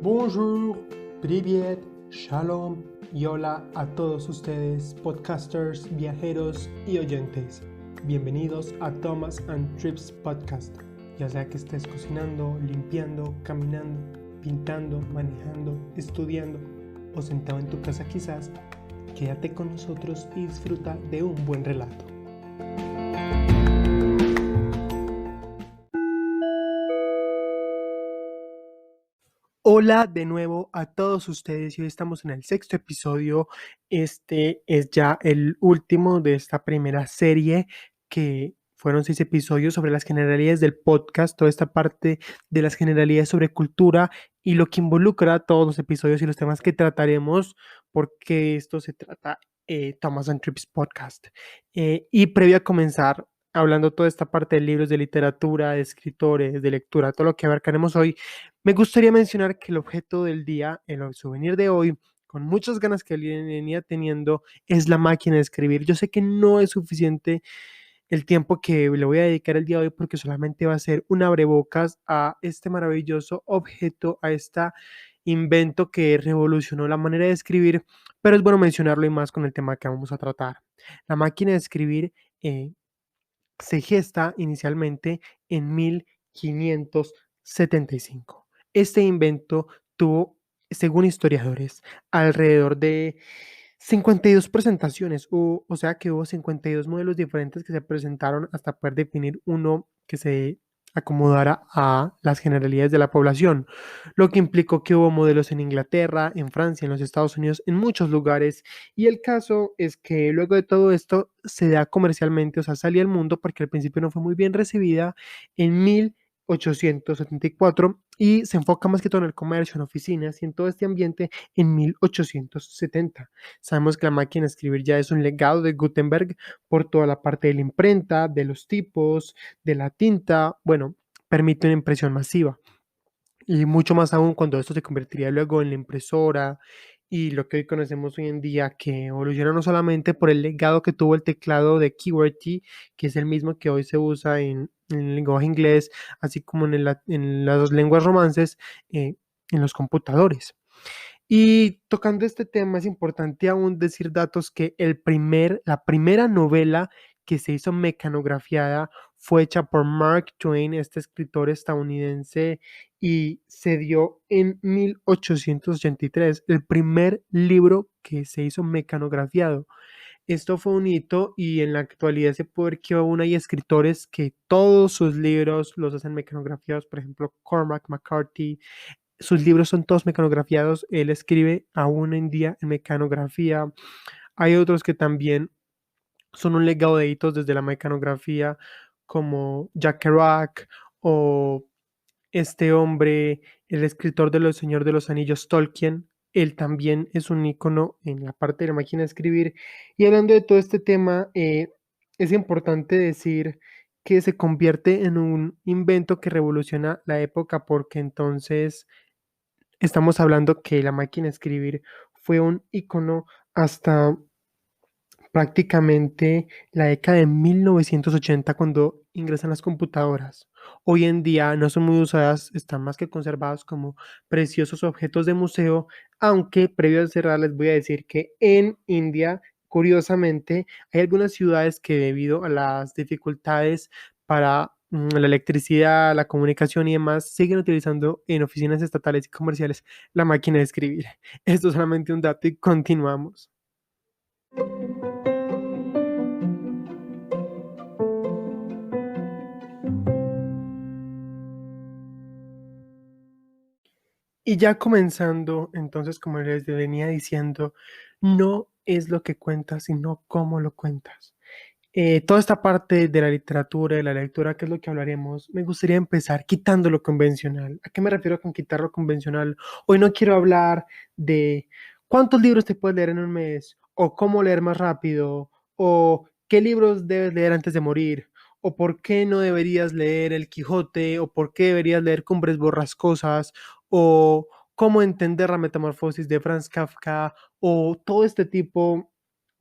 Bonjour, привет, shalom y hola a todos ustedes, podcasters, viajeros y oyentes. Bienvenidos a Thomas and Trips Podcast. Ya sea que estés cocinando, limpiando, caminando, pintando, manejando, estudiando o sentado en tu casa quizás, quédate con nosotros y disfruta de un buen relato. Hola de nuevo a todos ustedes y hoy estamos en el sexto episodio. Este es ya el último de esta primera serie que fueron 6 episodios sobre las generalidades del podcast, toda esta parte de las generalidades sobre cultura y lo que involucra todos los episodios y los temas que trataremos, porque esto se trata Thomas and Trips Podcast. Y previo a comenzar, hablando toda esta parte de libros de literatura, de escritores, de lectura, todo lo que abarcaremos hoy, me gustaría mencionar que el objeto del día, el souvenir de hoy, con muchas ganas que venía teniendo, es la máquina de escribir. Yo sé que no es suficiente el tiempo que le voy a dedicar el día de hoy porque solamente va a ser un abrebocas a este maravilloso objeto, a este invento que revolucionó la manera de escribir, pero es bueno mencionarlo y más con el tema que vamos a tratar. La máquina de escribir se gesta inicialmente en 1575. Este invento tuvo, según historiadores, alrededor de 52 presentaciones, o sea que hubo 52 modelos diferentes que se presentaron hasta poder definir uno que se acomodara a las generalidades de la población, lo que implicó que hubo modelos en Inglaterra, en Francia, en los Estados Unidos, en muchos lugares, y el caso es que luego de todo esto se da comercialmente, o sea, salía al mundo porque al principio no fue muy bien recibida en 1874 y se enfoca más que todo en el comercio, en oficinas y en todo este ambiente en 1870. Sabemos que la máquina de escribir ya es un legado de Gutenberg por toda la parte de la imprenta, de los tipos, de la tinta, bueno, permite una impresión masiva. Y mucho más aún cuando esto se convertiría luego en la impresora y lo que hoy conocemos hoy en día, que evoluciona no solamente por el legado que tuvo el teclado de QWERTY, que es el mismo que hoy se usa en el lenguaje inglés, así como en las lenguas romances, en los computadores. Y tocando este tema, es importante aún decir datos que la primera novela que se hizo mecanografiada fue hecha por Mark Twain, este escritor estadounidense, y se dio en 1883, el primer libro que se hizo mecanografiado. Esto fue un hito y en la actualidad se puede ver que aún hay escritores que todos sus libros los hacen mecanografiados, por ejemplo, Cormac McCarthy. Sus libros son todos mecanografiados, él escribe aún en día en mecanografía. Hay otros que también son un legado de hitos desde la mecanografía, como Jack Kerouac o este hombre, el escritor de Los Señor de los Anillos, Tolkien. Él también es un icono en la parte de la máquina de escribir. Y hablando de todo este tema, es importante decir que se convierte en un invento que revoluciona la época porque entonces estamos hablando que la máquina de escribir fue un icono hasta prácticamente la década de 1980 cuando ingresan las computadoras. Hoy en día no son muy usadas, están más que conservadas como preciosos objetos de museo, aunque previo a cerrar les voy a decir que en India, curiosamente, hay algunas ciudades que debido a las dificultades para la electricidad, la comunicación y demás, siguen utilizando en oficinas estatales y comerciales la máquina de escribir. Esto es solamente un dato y continuamos. Y ya comenzando, entonces, como les venía diciendo, no es lo que cuentas, sino cómo lo cuentas. Toda esta parte de la literatura, de la lectura, que es lo que hablaremos, me gustaría empezar quitando lo convencional. ¿A qué me refiero con quitar lo convencional? Hoy no quiero hablar de cuántos libros te puedes leer en un mes, o cómo leer más rápido, o qué libros debes leer antes de morir, o por qué no deberías leer El Quijote, o por qué deberías leer Cumbres Borrascosas, o cómo entender la metamorfosis de Franz Kafka, o todo este tipo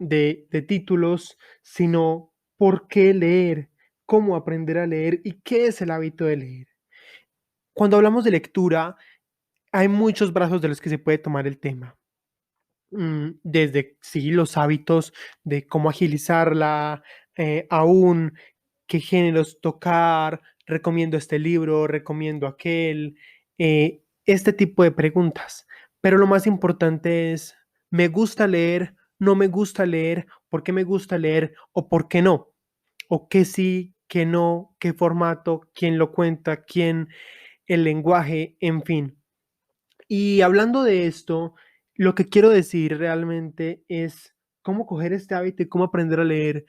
de títulos, sino por qué leer, cómo aprender a leer y qué es el hábito de leer. Cuando hablamos de lectura, hay muchos brazos de los que se puede tomar el tema. Desde, sí, los hábitos de cómo agilizarla, aún qué géneros tocar, recomiendo este libro, recomiendo aquel, este tipo de preguntas. Pero lo más importante es, ¿me gusta leer? ¿No me gusta leer? ¿Por qué me gusta leer? ¿O por qué no? ¿O qué sí, qué no? ¿Qué formato? ¿Quién lo cuenta? ¿Quién? El lenguaje, en fin. Y hablando de esto, lo que quiero decir realmente es cómo coger este hábito y cómo aprender a leer.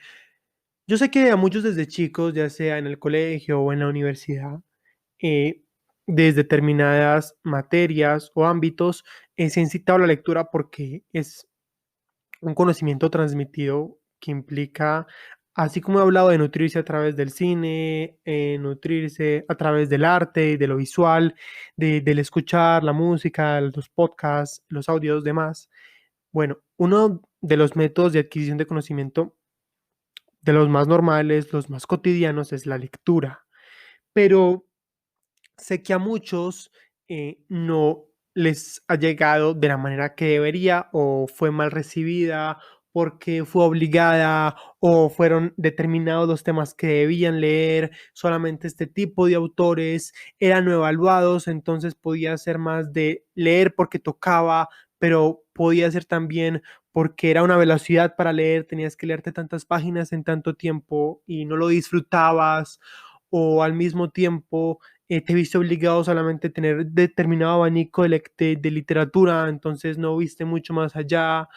Yo sé que a muchos desde chicos, ya sea en el colegio o en la universidad, eh, desde determinadas materias o ámbitos, se ha incitado a la lectura porque es un conocimiento transmitido que implica, así como he hablado de nutrirse a través del cine, nutrirse a través del arte y de lo visual, del escuchar la música, los podcasts, los audios, demás. Bueno, uno de los métodos de adquisición de conocimiento, de los más normales, los más cotidianos, es la lectura. Pero sé que a muchos no les ha llegado de la manera que debería o fue mal recibida porque fue obligada o fueron determinados los temas que debían leer, solamente este tipo de autores eran no evaluados, entonces podía ser más de leer porque tocaba, pero podía ser también porque era una velocidad para leer, tenías que leerte tantas páginas en tanto tiempo y no lo disfrutabas, o al mismo tiempo te viste obligado solamente a tener determinado abanico de literatura, entonces no viste mucho más allá.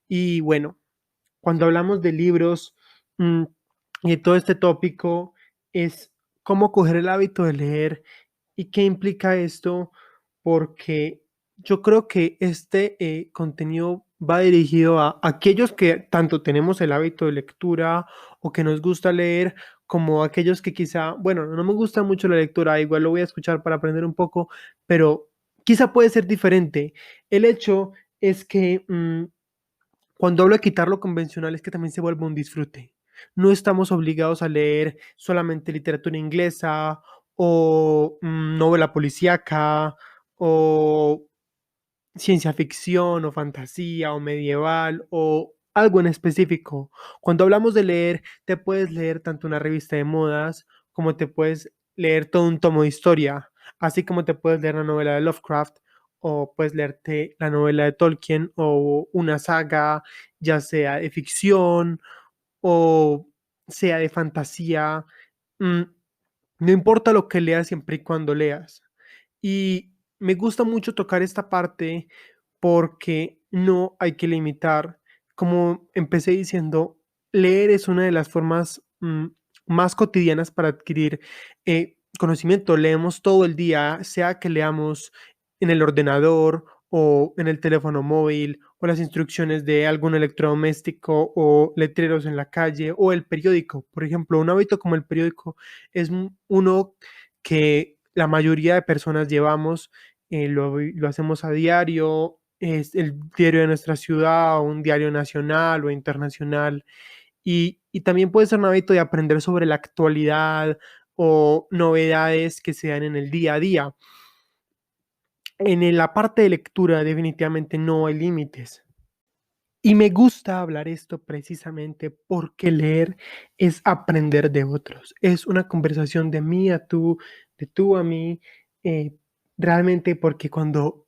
Y bueno, cuando hablamos de libros y todo este tópico es cómo coger el hábito de leer y qué implica esto, porque yo creo que este contenido va dirigido a aquellos que tanto tenemos el hábito de lectura o que nos gusta leer, como aquellos que quizá, bueno, no me gusta mucho la lectura, igual lo voy a escuchar para aprender un poco, pero quizá puede ser diferente. El hecho es que cuando hablo de quitar lo convencional es que también se vuelve un disfrute. No estamos obligados a leer solamente literatura inglesa o novela policíaca o ciencia ficción o fantasía o medieval o algo en específico. Cuando hablamos de leer, te puedes leer tanto una revista de modas como te puedes leer todo un tomo de historia, así como te puedes leer la novela de Lovecraft o puedes leerte la novela de Tolkien o una saga, ya sea de ficción o sea de fantasía. Mm, no importa lo que leas siempre y cuando leas. Y me gusta mucho tocar esta parte porque no hay que limitar. Como empecé diciendo, leer es una de las formas más cotidianas para adquirir conocimiento. Leemos todo el día, sea que leamos en el ordenador o en el teléfono móvil o las instrucciones de algún electrodoméstico o letreros en la calle o el periódico. Por ejemplo, un hábito como el periódico es uno que la mayoría de personas llevamos, lo hacemos a diario, es el diario de nuestra ciudad, o un diario nacional o internacional, y también puede ser un hábito de aprender sobre la actualidad o novedades que se dan en el día a día. En la parte de lectura definitivamente no hay límites. Y me gusta hablar esto precisamente porque leer es aprender de otros. Es una conversación de mí a tú, de tú a mí. eh, Realmente porque cuando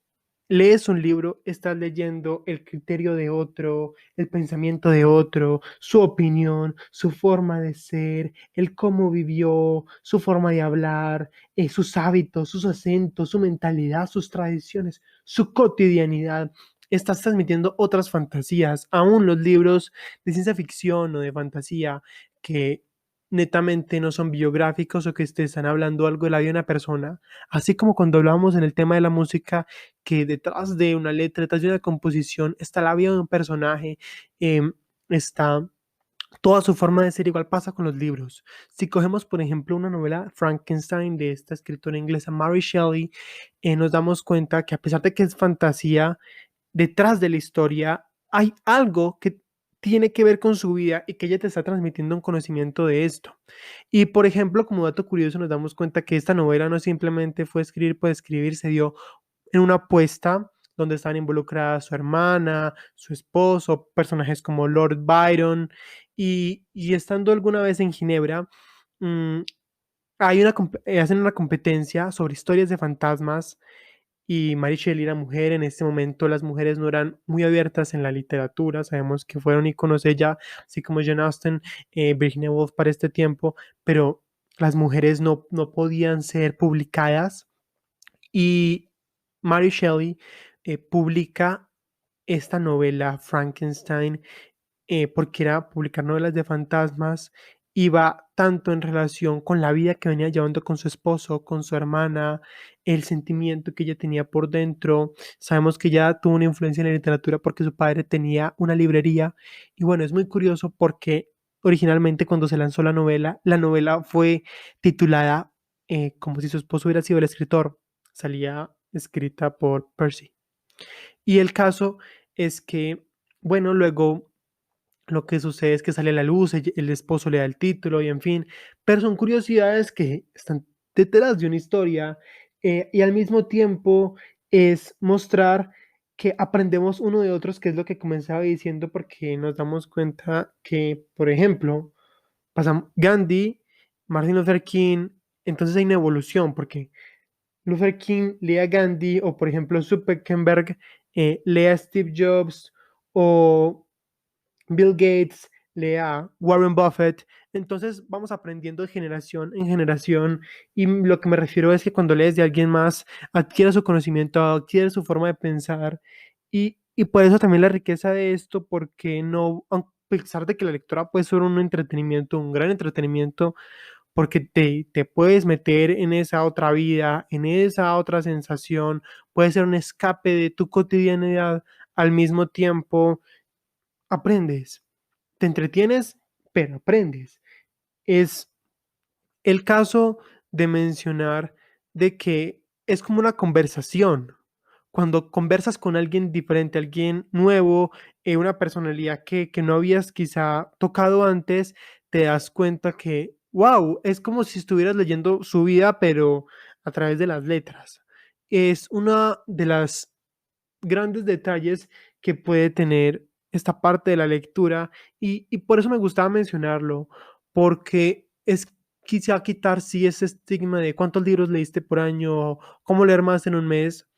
lees un libro estás leyendo el criterio de otro, el pensamiento de otro, su opinión, su forma de ser, el cómo vivió, su forma de hablar, sus hábitos, sus acentos, su mentalidad, sus tradiciones, su cotidianidad. Estás transmitiendo otras fantasías, aún los libros de ciencia ficción o de fantasía que netamente no son biográficos o que te están hablando algo de la vida de una persona, así como cuando hablábamos en el tema de la música, que detrás de una letra, detrás de una composición, está la vida de un personaje, está toda su forma de ser. Igual pasa con los libros. Si cogemos, por ejemplo, una novela Frankenstein de esta escritora inglesa Mary Shelley, nos damos cuenta que a pesar de que es fantasía, detrás de la historia hay algo que tiene que ver con su vida y que ella te está transmitiendo un conocimiento de esto. Y por ejemplo, como dato curioso, nos damos cuenta que esta novela no simplemente fue escribir por escribir, se dio en una apuesta donde estaban involucradas su hermana, su esposo, personajes como Lord Byron, y estando alguna vez en Ginebra, mm, hacen una competencia sobre historias de fantasmas y Mary Shelley era mujer. En este momento las mujeres no eran muy abiertas en la literatura, sabemos que fueron íconos ella, así como Jane Austen, Virginia Woolf para este tiempo, pero las mujeres no podían ser publicadas y Mary Shelley publica esta novela Frankenstein porque era publicar novelas de fantasmas, iba tanto en relación con la vida que venía llevando con su esposo, con su hermana, el sentimiento que ella tenía por dentro. Sabemos que ella tuvo una influencia en la literatura porque su padre tenía una librería y bueno, es muy curioso porque originalmente cuando se lanzó la novela fue titulada como si su esposo hubiera sido el escritor. Salía escrita por Percy. Y el caso es que, bueno, luego lo que sucede es que sale a la luz, el esposo le da el título y en fin, pero son curiosidades que están detrás de una historia y al mismo tiempo es mostrar que aprendemos uno de otros, que es lo que comenzaba diciendo, porque nos damos cuenta que, por ejemplo, pasamos Gandhi, Martin Luther King, entonces hay una evolución, porque Luther King lee a Gandhi o, por ejemplo, Zuckerberg lee a Steve Jobs o Bill Gates, lea Warren Buffett. Entonces vamos aprendiendo de generación en generación y lo que me refiero es que cuando lees de alguien más, adquiere su conocimiento, adquiere su forma de pensar y por eso también la riqueza de esto, porque no, a pesar de que la lectura puede ser un entretenimiento, un gran entretenimiento, porque te puedes meter en esa otra vida, en esa otra sensación, puede ser un escape de tu cotidianidad, al mismo tiempo aprendes, te entretienes, pero aprendes. Es el caso de mencionar de que es como una conversación. Cuando conversas con alguien diferente, alguien nuevo, una personalidad que no habías quizá tocado antes, te das cuenta que, wow, es como si estuvieras leyendo su vida, pero a través de las letras. Es una de las grandes detalles que puede tener esta parte de la lectura y por eso me gustaba mencionarlo, porque es quizá quitar sí ese estigma de cuántos libros leíste por año, cómo leer más en un mes,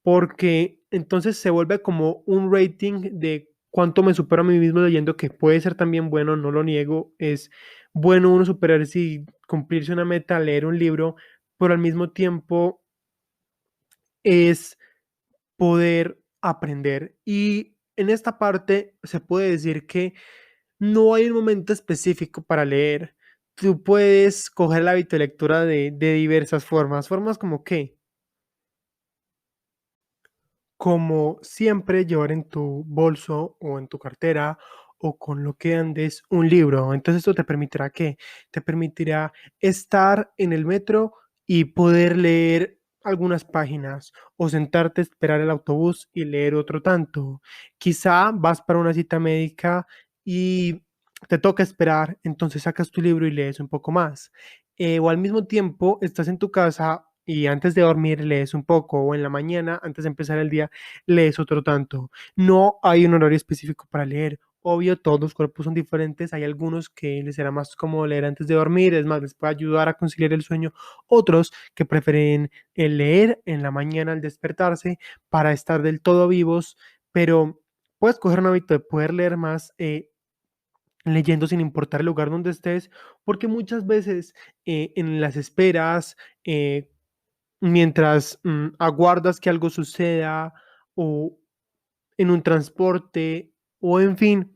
porque entonces se vuelve como un rating de cuánto me supero a mí mismo leyendo, que puede ser también bueno, no lo niego, es bueno uno superarse y cumplirse una meta, leer un libro, pero al mismo tiempo es poder aprender. Y en esta parte se puede decir que no hay un momento específico para leer. Tú puedes coger el hábito de lectura de diversas formas. Formas como qué, como siempre llevar en tu bolso o en tu cartera o con lo que andes un libro. Entonces esto te permitirá qué? Te permitirá estar en el metro y poder leer algunas páginas o sentarte a esperar el autobús y leer otro tanto. Quizá vas para una cita médica y te toca esperar, entonces sacas tu libro y lees un poco más. O al mismo tiempo estás en tu casa y antes de dormir lees un poco, o en la mañana, antes de empezar el día, lees otro tanto. No hay un horario específico para leer. Obvio, todos los cuerpos son diferentes. Hay algunos que les será más cómodo leer antes de dormir, es más, les puede ayudar a conciliar el sueño. Otros que prefieren leer en la mañana al despertarse para estar del todo vivos, pero puedes coger un hábito de poder leer más. Leyendo sin importar el lugar donde estés, porque muchas veces en las esperas, mientras aguardas que algo suceda o en un transporte o en fin,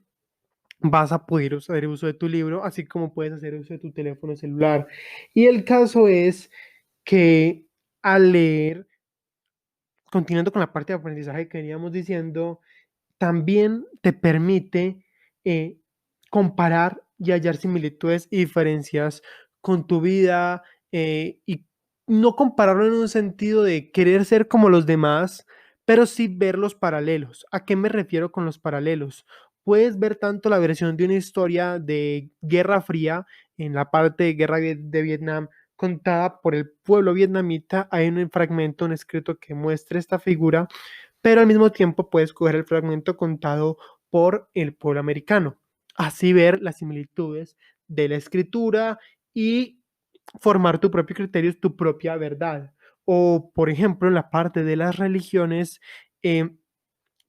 vas a poder hacer uso de tu libro, así como puedes hacer uso de tu teléfono celular. Y el caso es que al leer, continuando con la parte de aprendizaje que veníamos diciendo, también te permite eh, comparar y hallar similitudes y diferencias con tu vida y no compararlo en un sentido de querer ser como los demás, pero sí ver los paralelos. ¿A qué me refiero con los paralelos? Puedes ver tanto la versión de una historia de Guerra Fría en la parte de Guerra de Vietnam contada por el pueblo vietnamita. Hay un fragmento, un escrito que muestra esta figura, pero al mismo tiempo puedes coger el fragmento contado por el pueblo americano. Así ver las similitudes de la escritura y formar tu propio criterio, tu propia verdad. O, por ejemplo, en la parte de las religiones, eh,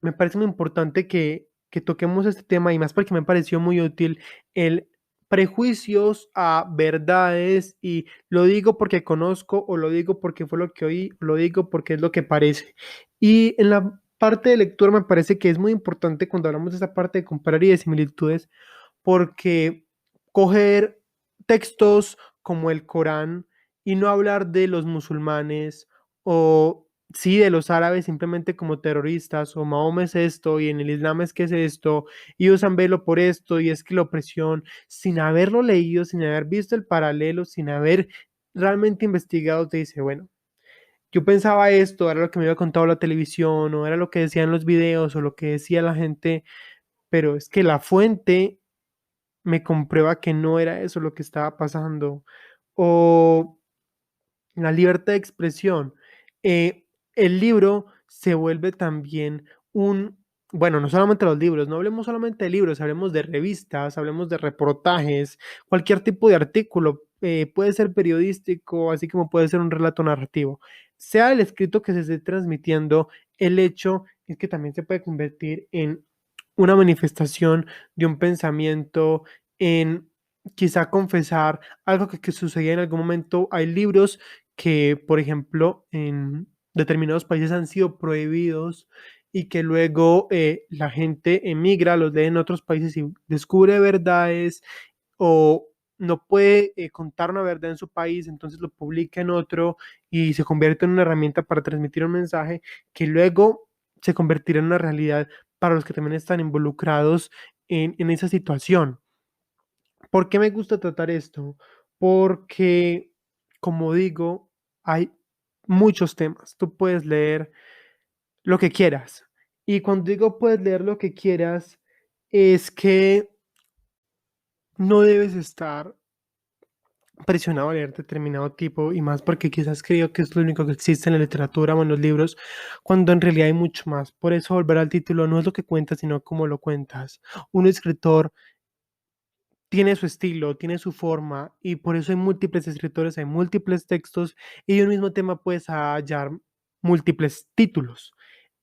me parece muy importante que toquemos este tema y más porque me pareció muy útil el prejuicios a verdades y lo digo porque conozco o lo digo porque fue lo que oí, o lo digo porque es lo que parece. Y en la parte de lectura me parece que es muy importante cuando hablamos de esa parte de comparar y de similitudes porque coger textos como el Corán y no hablar de los musulmanes o sí de los árabes simplemente como terroristas o Mahoma es esto y en el Islam es que es esto y usan velo por esto y es que la opresión sin haberlo leído, sin haber visto el paralelo, sin haber realmente investigado, te dice, bueno, yo pensaba esto, era lo que me había contado la televisión o era lo que decían los videos o lo que decía la gente, pero es que la fuente me comprueba que no era eso lo que estaba pasando. O la libertad de expresión. Eh, el libro se vuelve también bueno, no solamente los libros, no hablemos solamente de libros, hablemos de revistas, hablemos de reportajes, cualquier tipo de artículo, puede ser periodístico, así como puede ser un relato narrativo. Sea el escrito que se esté transmitiendo, el hecho es que también se puede convertir en una manifestación de un pensamiento, en quizá confesar algo que sucedía en algún momento. Hay libros que, por ejemplo, en determinados países han sido prohibidos y que luego la gente emigra, los lee en otros países y descubre verdades o no puede contar una verdad en su país, entonces lo publica en otro y se convierte en una herramienta para transmitir un mensaje que luego se convertirá en una realidad para los que también están involucrados en esa situación. ¿Por qué me gusta tratar esto? Porque, como digo, hay muchos temas. Tú puedes leer lo que quieras. Y cuando digo puedes leer lo que quieras, es que no debes estar presionado a leer determinado tipo y más porque quizás creo que es lo único que existe en la literatura o en los libros, cuando en realidad hay mucho más. Por eso volver al título no es lo que cuentas, sino cómo lo cuentas. Un escritor tiene su estilo, tiene su forma y por eso hay múltiples escritores, hay múltiples textos y de un mismo tema puedes hallar múltiples títulos.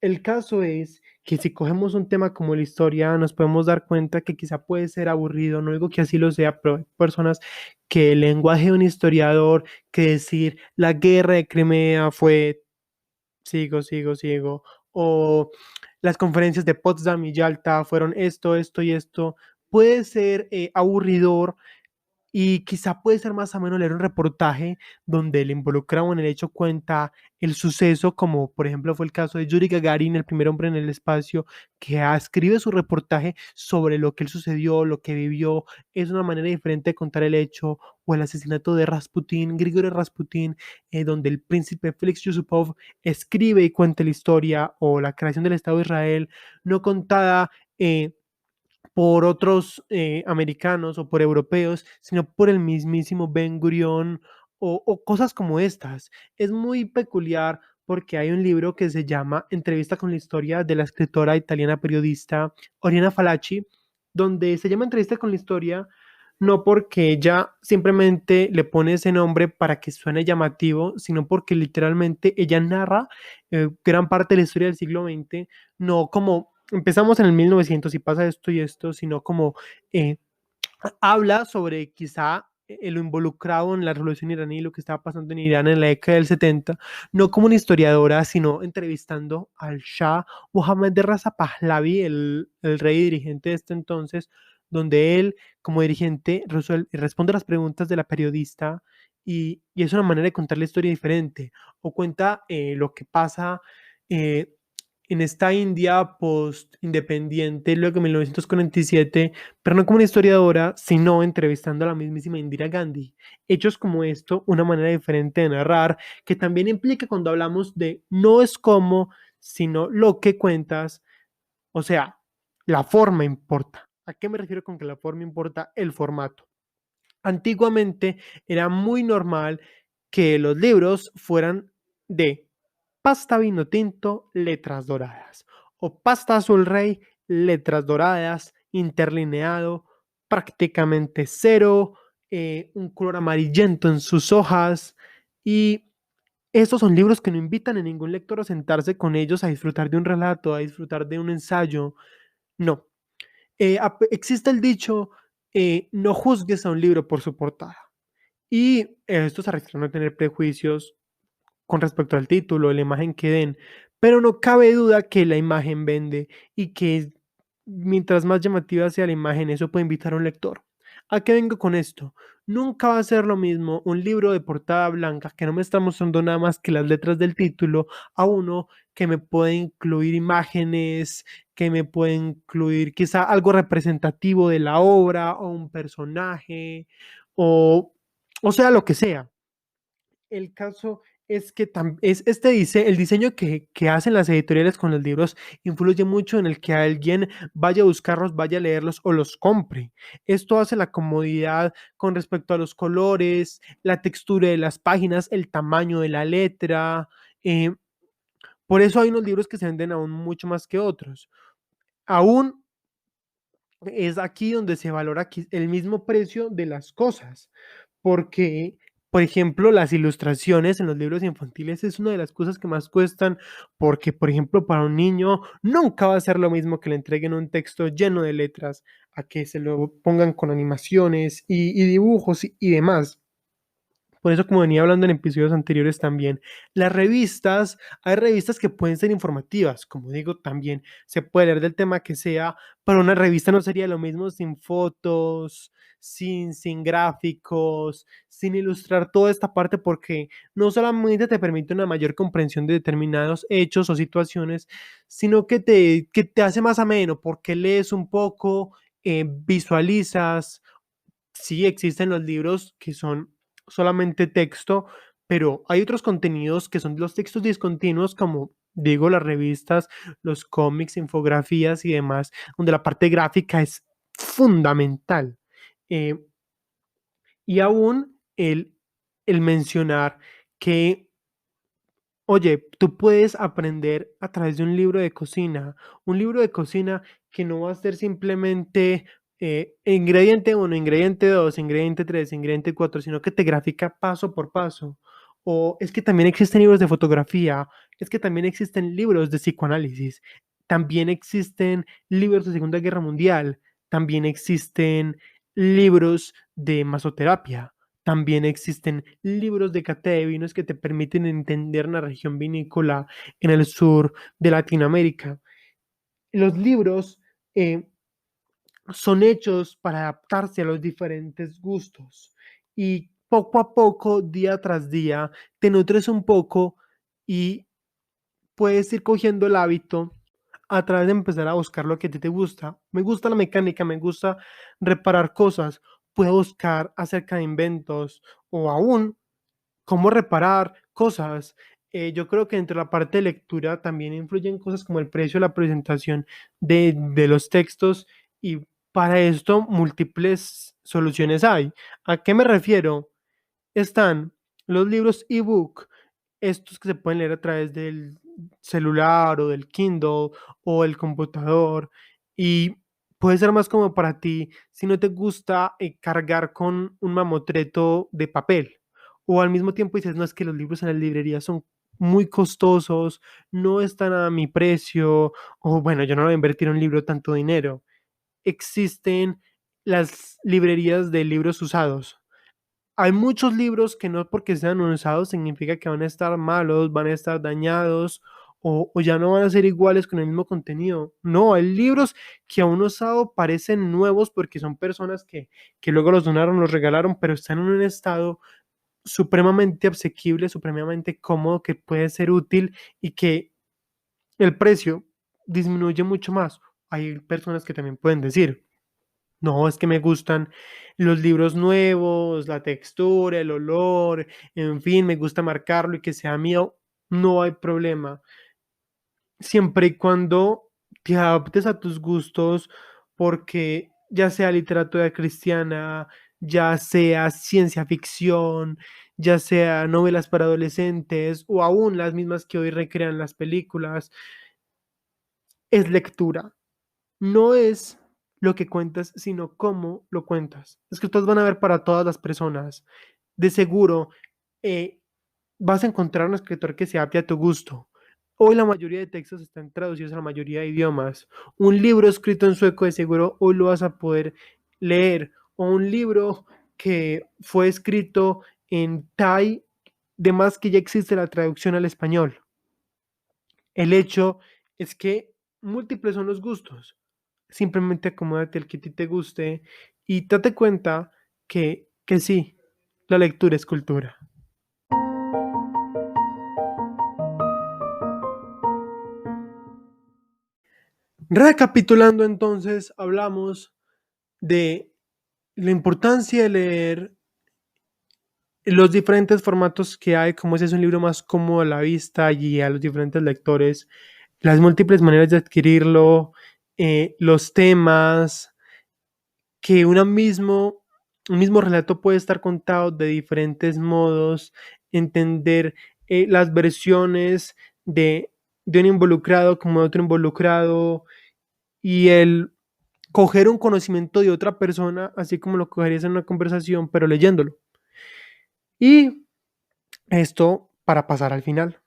El caso es que si cogemos un tema como la historia, nos podemos dar cuenta que quizá puede ser aburrido, no digo que así lo sea, pero hay personas que el lenguaje de un historiador, que decir la guerra de Crimea fue sigo, o las conferencias de Potsdam y Yalta fueron esto y esto, puede ser aburridor y quizá puede ser más ameno leer un reportaje donde el involucrado en el hecho cuenta el suceso, como por ejemplo fue el caso de Yuri Gagarin, el primer hombre en el espacio, que escribe su reportaje sobre lo que él sucedió, lo que vivió. Es una manera diferente de contar el hecho. O el asesinato de Rasputín, Grigori Rasputín, donde el príncipe Félix Yusupov escribe y cuenta la historia, o la creación del Estado de Israel, no contada por otros americanos o por europeos, sino por el mismísimo Ben Gurión o cosas como estas. Es muy peculiar porque hay un libro que se llama Entrevista con la historia de la escritora italiana periodista Oriana Fallaci, donde se llama Entrevista con la historia no porque ella simplemente le pone ese nombre para que suene llamativo, sino porque literalmente ella narra gran parte de la historia del siglo XX, no como empezamos en el 1900 y pasa esto y esto, sino como eh, habla sobre quizá lo involucrado en la revolución iraní, lo que estaba pasando en Irán en la década del 70, no como una historiadora, sino entrevistando al Shah Mohammad de Reza Pahlavi, el rey dirigente de este entonces, donde él, como dirigente, responde a las preguntas de la periodista y es una manera de contar la historia diferente, o cuenta lo que pasa eh, en esta India post-independiente, luego de 1947, pero no como una historiadora, sino entrevistando a la mismísima Indira Gandhi. Hechos como esto, una manera diferente de narrar, que también implica cuando hablamos de no es cómo, sino lo que cuentas, o sea, la forma importa. ¿A qué me refiero con que la forma importa? El formato. Antiguamente era muy normal que los libros fueran de pasta vino tinto, letras doradas, o pasta azul rey, letras doradas, interlineado, prácticamente cero, un color amarillento en sus hojas. Y estos son libros que no invitan a ningún lector a sentarse con ellos a disfrutar de un relato, a disfrutar de un ensayo. No. Existe el dicho, no juzgues a un libro por su portada. Y esto se refiere a no tener prejuicios con respecto al título, la imagen que den, pero no cabe duda que la imagen vende y que mientras más llamativa sea la imagen, eso puede invitar a un lector. ¿A qué vengo con esto? Nunca va a ser lo mismo un libro de portada blanca que no me está mostrando nada más que las letras del título a uno que me puede incluir imágenes, que me puede incluir quizá algo representativo de la obra o un personaje o sea, lo que sea. El caso es que el diseño que hacen las editoriales con los libros influye mucho en el que alguien vaya a buscarlos, vaya a leerlos o los compre. Esto hace la comodidad con respecto a los colores, la textura de las páginas, el tamaño de la letra. eh, por eso hay unos libros que se venden aún mucho más que otros. Aún es aquí donde se valora el mismo precio de las cosas, porque, por ejemplo, las ilustraciones en los libros infantiles es una de las cosas que más cuestan, porque, por ejemplo, para un niño nunca va a ser lo mismo que le entreguen un texto lleno de letras a que se lo pongan con animaciones y dibujos y demás. Por eso, como venía hablando en episodios anteriores también, hay revistas que pueden ser informativas, como digo, también se puede leer del tema que sea, pero una revista no sería lo mismo sin fotos, sin gráficos, sin ilustrar toda esta parte, porque no solamente te permite una mayor comprensión de determinados hechos o situaciones, sino que te hace más ameno, porque lees un poco, visualizas. Sí, existen los libros que son solamente texto, pero hay otros contenidos que son los textos discontinuos, como digo, las revistas, los cómics, infografías y demás, donde la parte gráfica es fundamental. Eh, y aún el mencionar que oye, tú puedes aprender a través de un libro de cocina que no va a ser simplemente ingrediente uno, ingrediente 2, ingrediente 3, ingrediente 4, sino que te grafica paso por paso. O es que también existen libros de fotografía, es que también existen libros de psicoanálisis, también existen libros de Segunda Guerra Mundial, también existen libros de masoterapia. También existen libros de cata de vinos que te permiten entender una región vinícola en el sur de Latinoamérica. Los libros eh, son hechos para adaptarse a los diferentes gustos y poco a poco, día tras día, te nutres un poco y puedes ir cogiendo el hábito a través de empezar a buscar lo que a ti te gusta. Me gusta la mecánica, me gusta reparar cosas. Puedo buscar acerca de inventos o aún cómo reparar cosas. Yo creo que entre la parte de lectura también influyen cosas como el precio, la presentación de los textos y para esto múltiples soluciones hay. ¿A qué me refiero? Están los libros ebook, estos que se pueden leer a través del celular o del Kindle o el computador y puede ser más como para ti si no te gusta cargar con un mamotreto de papel o al mismo tiempo dices, no es que los libros en las librerías son muy costosos, no están a mi precio o bueno, yo no voy a invertir en un libro tanto dinero. Existen las librerías de libros usados. Hay muchos libros que no porque sean usados significa que van a estar malos, van a estar dañados o ya no van a ser iguales con el mismo contenido. No, hay libros que aún usado parecen nuevos porque son personas que luego los donaron, los regalaron, pero están en un estado supremamente asequible, supremamente cómodo, que puede ser útil y que el precio disminuye mucho más. Hay personas que también pueden decir, no, es que me gustan los libros nuevos, la textura, el olor, en fin, me gusta marcarlo y que sea mío, no hay problema. Siempre y cuando te adaptes a tus gustos, porque ya sea literatura cristiana, ya sea ciencia ficción, ya sea novelas para adolescentes o aún las mismas que hoy recrean las películas, es lectura. No es lo que cuentas, sino cómo lo cuentas. Escritos van a haber para todas las personas. De seguro, eh, vas a encontrar un escritor que se adapte a tu gusto. Hoy la mayoría de textos están traducidos a la mayoría de idiomas. Un libro escrito en sueco de seguro hoy lo vas a poder leer. O un libro que fue escrito en Thai, de más que ya existe la traducción al español. El hecho es que múltiples son los gustos. Simplemente acomódate el que a ti te guste y date cuenta que sí, la lectura es cultura. Recapitulando entonces, hablamos de la importancia de leer los diferentes formatos que hay, como ese es un libro más cómodo a la vista y a los diferentes lectores, las múltiples maneras de adquirirlo, los temas, que un mismo relato puede estar contado de diferentes modos, entender las versiones de un involucrado como de otro involucrado y el coger un conocimiento de otra persona, así como lo cogerías en una conversación, pero leyéndolo. Y esto para pasar al final.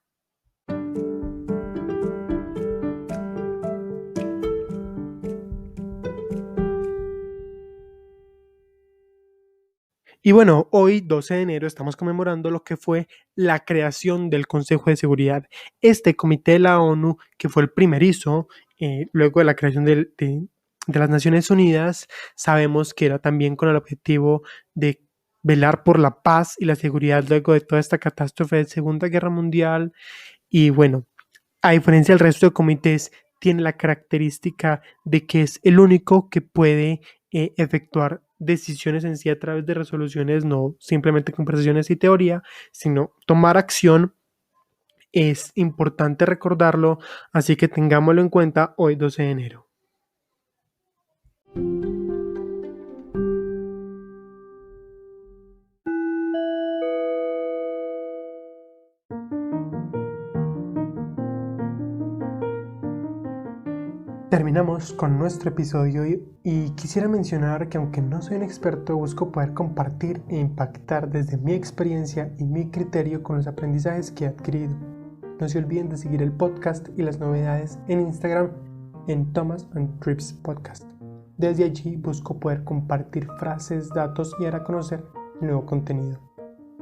Y bueno, hoy 12 de enero estamos conmemorando lo que fue la creación del Consejo de Seguridad. Este comité de la ONU, que fue el primerizo, luego de la creación de las Naciones Unidas, sabemos que era también con el objetivo de velar por la paz y la seguridad luego de toda esta catástrofe de Segunda Guerra Mundial. Y bueno, a diferencia del resto de comités, tiene la característica de que es el único que puede efectuar decisiones en sí a través de resoluciones, no simplemente conversaciones y teoría, sino tomar acción. Es importante recordarlo, así que tengámoslo en cuenta hoy 12 de enero. Terminamos con nuestro episodio y quisiera mencionar que aunque no soy un experto, busco poder compartir e impactar desde mi experiencia y mi criterio con los aprendizajes que he adquirido. No se olviden de seguir el podcast y las novedades en Instagram en Thomas and Trips Podcast. Desde allí busco poder compartir frases, datos y dar a conocer nuevo contenido.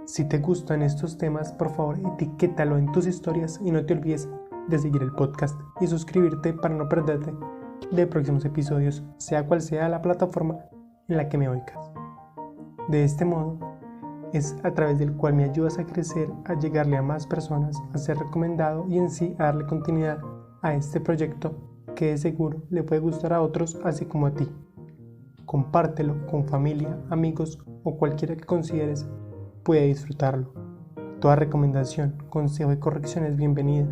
Si te gustan estos temas, por favor etiquétalo en tus historias y no te olvides de seguir el podcast y suscribirte para no perderte de próximos episodios, sea cual sea la plataforma en la que me oigas. De este modo, es a través del cual me ayudas a crecer, a llegarle a más personas, a ser recomendado y en sí a darle continuidad a este proyecto que de seguro le puede gustar a otros así como a ti. Compártelo con familia, amigos o cualquiera que consideres pueda disfrutarlo. Toda recomendación, consejo y corrección es bienvenida.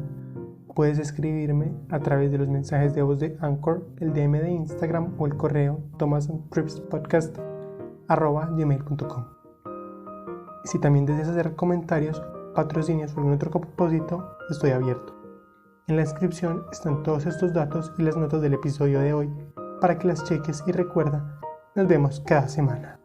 Puedes escribirme a través de los mensajes de voz de Anchor, el DM de Instagram o el correo thomasandtripspodcast@gmail.com. Si también deseas hacer comentarios, patrocinios o algún otro propósito, estoy abierto. En la descripción están todos estos datos y las notas del episodio de hoy para que las cheques y recuerda, nos vemos cada semana.